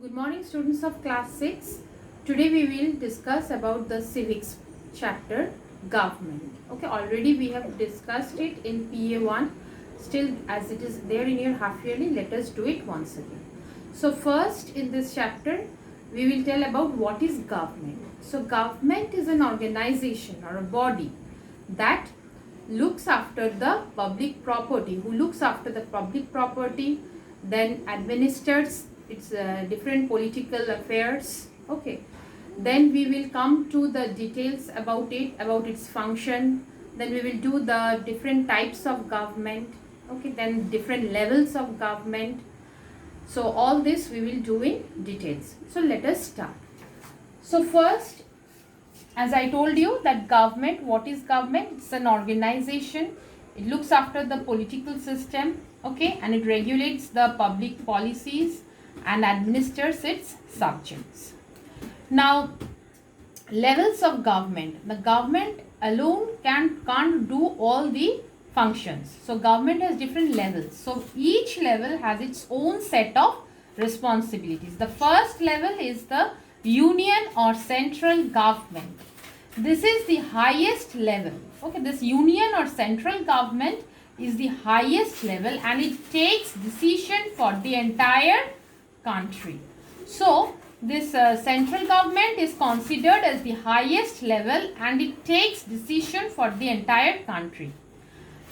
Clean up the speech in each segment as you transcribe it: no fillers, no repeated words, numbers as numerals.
Good morning, students of class 6. Today we will discuss about the civics chapter, government. Okay, already we have discussed it in PA1. Still, as it is there in your half yearly, let us do it once again. So first in this chapter we will tell about what is government. So government is an organization or a body that looks after the public property, then administers its different political affairs. Okay, then we will come to the details about its function. Then we will do the different types of government. Okay, then different levels of government. So all this we will do in details. So let us start. So first, as I told you that government, what is government? It's an organization. It looks after the political system, okay, and it regulates the public policies and administers its subjects. Now, levels of government. The government alone can't do all the functions. So government has different levels. So each level has its own set of responsibilities. The first level is the union or central government. This is the highest level. Okay, this union or central government is the highest level and it takes decision for the entire country. So this central government is considered as the highest level and it takes decision for the entire country.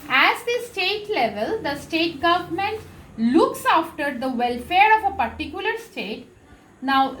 As the state level, the state government looks after the welfare of a particular state. Now,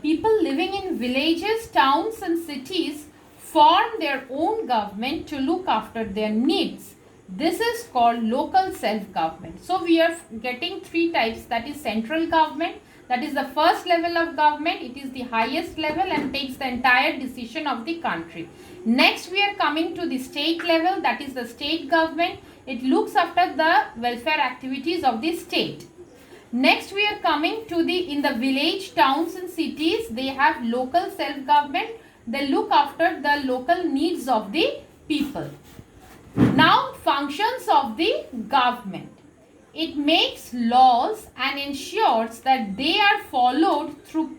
people living in villages, towns and cities form their own government to look after their needs. This is called local self-government. So we are getting three types, that is central government, that is the first level of government. It is the highest level and takes the entire decision of the country. Next we are coming to the state level, that is the state government. It looks after the welfare activities of the state. Next we are coming to in the village, towns and cities, they have local self-government. They look after the local needs of the people. Now, functions of the government. It makes laws and ensures that they are followed through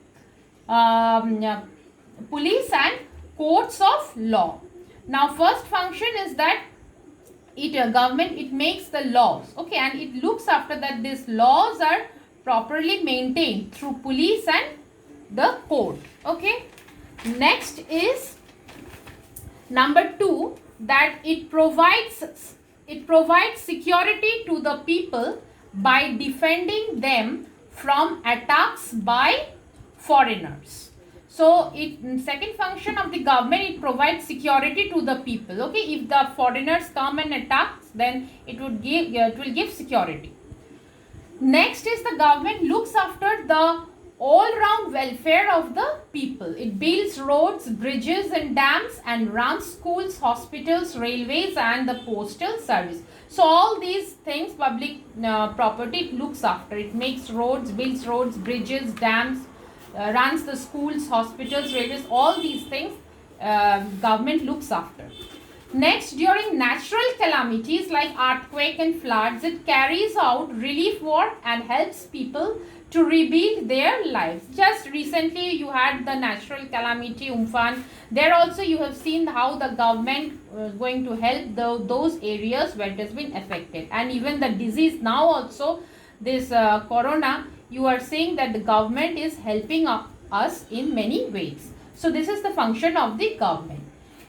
police and courts of law. Now, first function is that government, it makes the laws, okay, and it looks after that these laws are properly maintained through police and the court. Okay. Next is number 2, that it provides security to the people by defending them from attacks by foreigners. So second function of the government, it provides security to the people. Okay, if the foreigners come and attack, then it will give security. Next is the government looks after the all-round welfare of the people. It builds roads, bridges and dams and runs schools, hospitals, railways and the postal service. So all these things, public property, it looks after. It makes roads, builds roads, bridges, dams, runs the schools, hospitals, railways, all these things government looks after. Next, during natural calamities like earthquake and floods, it carries out relief work and helps people to rebuild their lives. Just recently you had the natural calamity Umphan. There also you have seen how the government is going to help those areas where it has been affected. And even the disease now also, this corona, you are saying that the government is helping us in many ways. So this is the function of the government.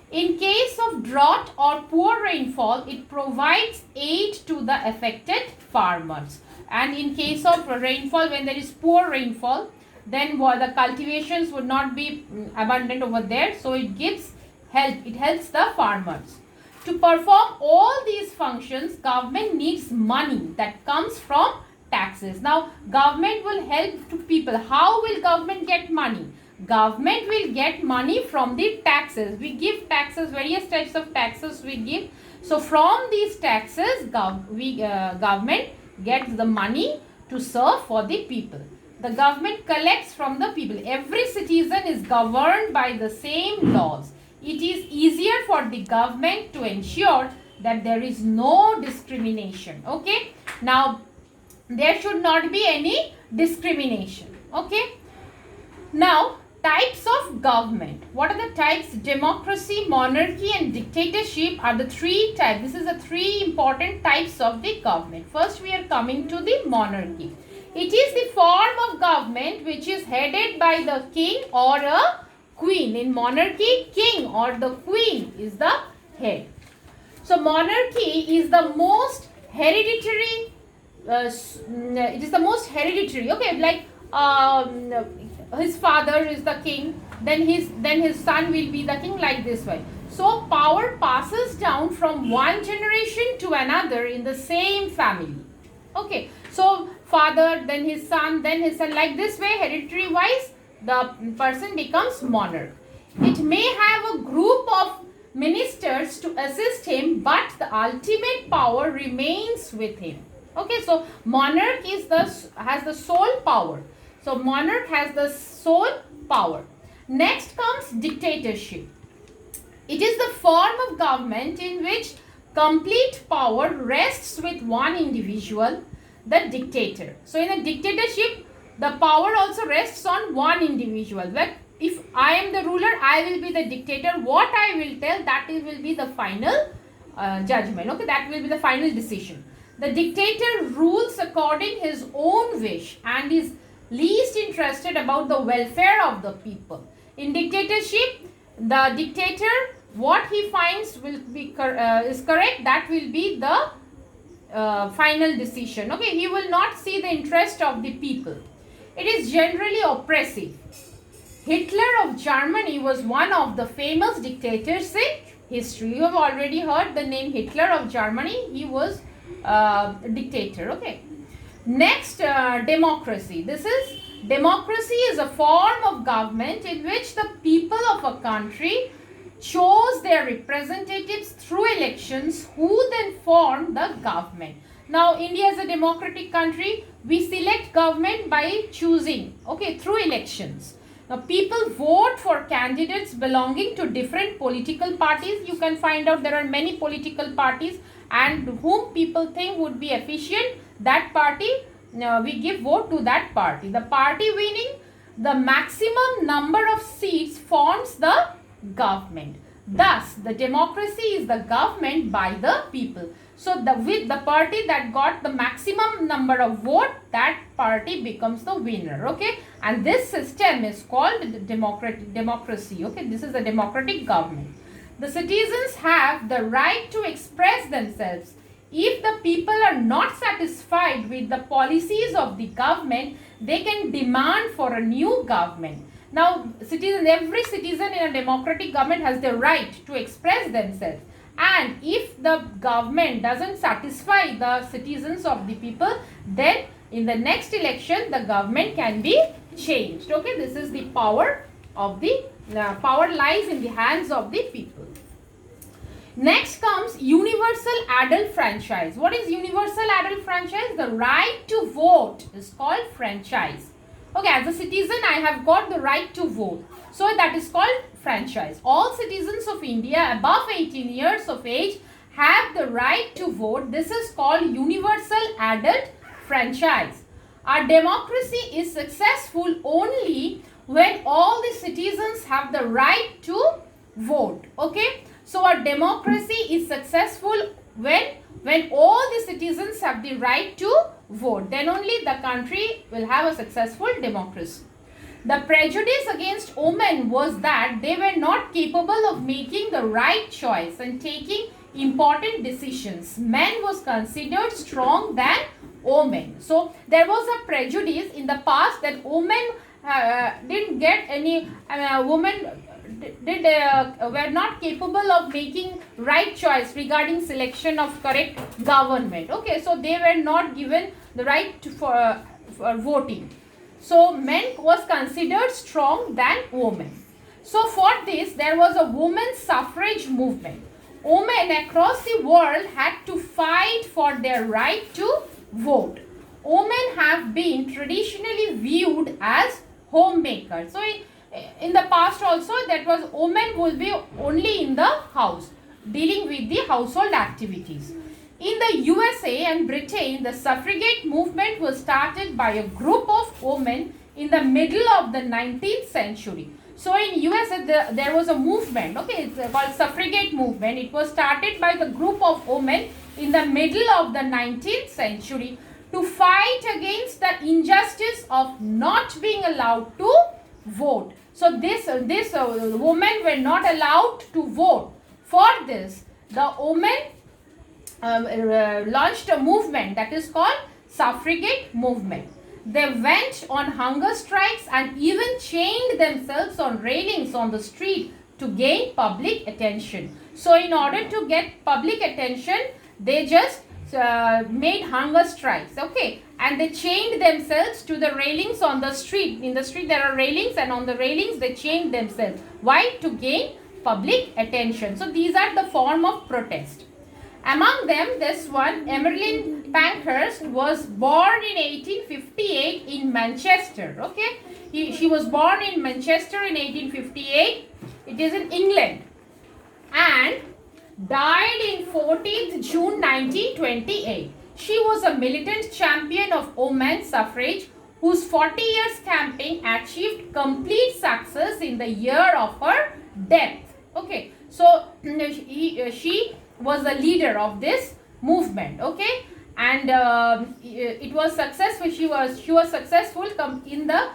In case of drought or poor rainfall, it provides aid to the affected farmers. And in case of rainfall, when there is poor rainfall, then the cultivations would not be abundant over there. So it gives help. It helps the farmers. To perform all these functions, government needs money that comes from taxes. Now, government will help to people. How will government get money? Government will get money from the taxes. We give taxes, various types of taxes we give. So from these taxes, government gets the money to serve for the people. The government collects from the people. Every citizen is governed by the same laws. It is easier for the government to ensure that there is no discrimination. Okay. Now, there should not be any discrimination. Okay. Now, types of government. What are the types? Democracy, monarchy and dictatorship are the three types. This is the three important types of the government. First, we are coming to the monarchy. It is the form of government which is headed by the king or a queen. In monarchy, king or the queen is the head. So, monarchy is the most hereditary. It is the most hereditary. Okay, like his father is the king, then his son will be the king, like this way. So power passes down from one generation to another in the same family. Okay, so father, then his son, like this way, hereditary wise the person becomes monarch. It may have a group of ministers to assist him, but the ultimate power remains with him. Okay, so monarch has the sole power. So monarch has the sole power. Next comes dictatorship. It is the form of government in which complete power rests with one individual, the dictator. So in a dictatorship, the power also rests on one individual. But if I am the ruler, I will be the dictator. What I will tell, that will be the final judgment. Okay, that will be the final decision. The dictator rules according his own wish and is least interested about the welfare of the people. In dictatorship, the dictator, what he finds will be is correct, that will be the final decision. Okay, he will not see the interest of the people. It is generally oppressive. Hitler of Germany was one of the famous dictators in history. You have already heard the name Hitler of Germany. He was a dictator. Okay. Next, democracy. Democracy is a form of government in which the people of a country chose their representatives through elections, who then form the government. Now, India is a democratic country. We select government by choosing, okay, through elections. Now, people vote for candidates belonging to different political parties. You can find out there are many political parties, and whom people think would be efficient, that party, we give vote to that party. The party winning the maximum number of seats forms the government. Thus, the democracy is the government by the people. So, with the party that got the maximum number of vote, that party becomes the winner. Okay, and this system is called democracy. Okay, this is a democratic government. The citizens have the right to express themselves. If the people are not satisfied with the policies of the government, they can demand for a new government. Now, every citizen in a democratic government has the right to express themselves. And if the government doesn't satisfy the citizens of the people, then in the next election, the government can be changed. Okay, this is the power of the power lies in the hands of the people. Next comes universal adult franchise. What is universal adult franchise? The right to vote is called franchise. Okay, as a citizen, I have got the right to vote. So that is called franchise. All citizens of India above 18 years of age have the right to vote. This is called universal adult franchise. Our democracy is successful only when all the citizens have the right to vote. Okay, so our democracy is successful when all the citizens have the right to vote. Then only the country will have a successful democracy. The prejudice against women was that they were not capable of making the right choice and taking important decisions. Men was considered strong than women. So there was a prejudice in the past that women didn't get any women were not capable of making right choice regarding selection of correct government. Okay, so they were not given the right for voting. So men was considered strong than women. So for this, there was a women's suffrage movement. Women across the world had to fight for their right to vote. Women have been traditionally viewed as homemakers. So in the past also, that was women will be only in the house, dealing with the household activities. In the USA and Britain, the suffragette movement was started by a group of women in the middle of the 19th century. So in US there was a movement, okay, it's called suffragette movement. It was started by the group of women in the middle of the 19th century to fight against the injustice of not being allowed to vote. So this women were not allowed to vote. For this, the women launched a movement that is called suffragette movement. They went on hunger strikes and even chained themselves on railings on the street to gain public attention. So in order to get public attention, they just made hunger strikes, okay, and they chained themselves to the railings on the street. In the street there are railings, and on the railings they chained themselves. Why? To gain public attention. So these are the form of protest. Among them, this one, Emmeline Pankhurst, was born in 1858 in Manchester. Okay, she was born in Manchester in 1858. It is in England, and died in 14th June 1928. She was a militant champion of women's suffrage whose 40 years campaign achieved complete success in the year of her death. Okay, so she was the leader of this movement, okay, and it was successful. She was successful in the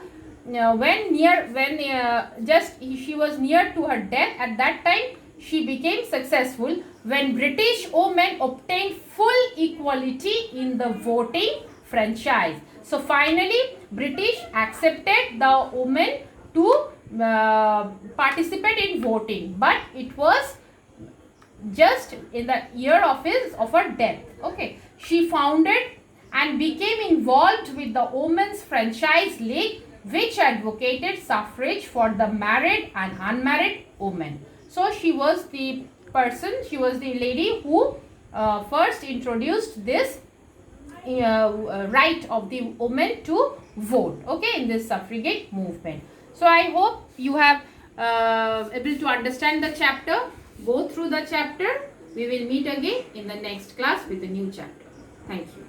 she was near to her death. At that time she became successful when British women obtained full equality in the voting franchise. So finally British accepted the women to participate in voting, but it was just in the year of her death. Okay, she founded and became involved with the Women's Franchise League, which advocated suffrage for the married and unmarried women. So she was the lady who first introduced this right of the women to vote, okay, in this suffragette movement. So I hope you have able to understand the chapter. Go through the chapter. We will meet again in the next class with a new chapter. Thank you.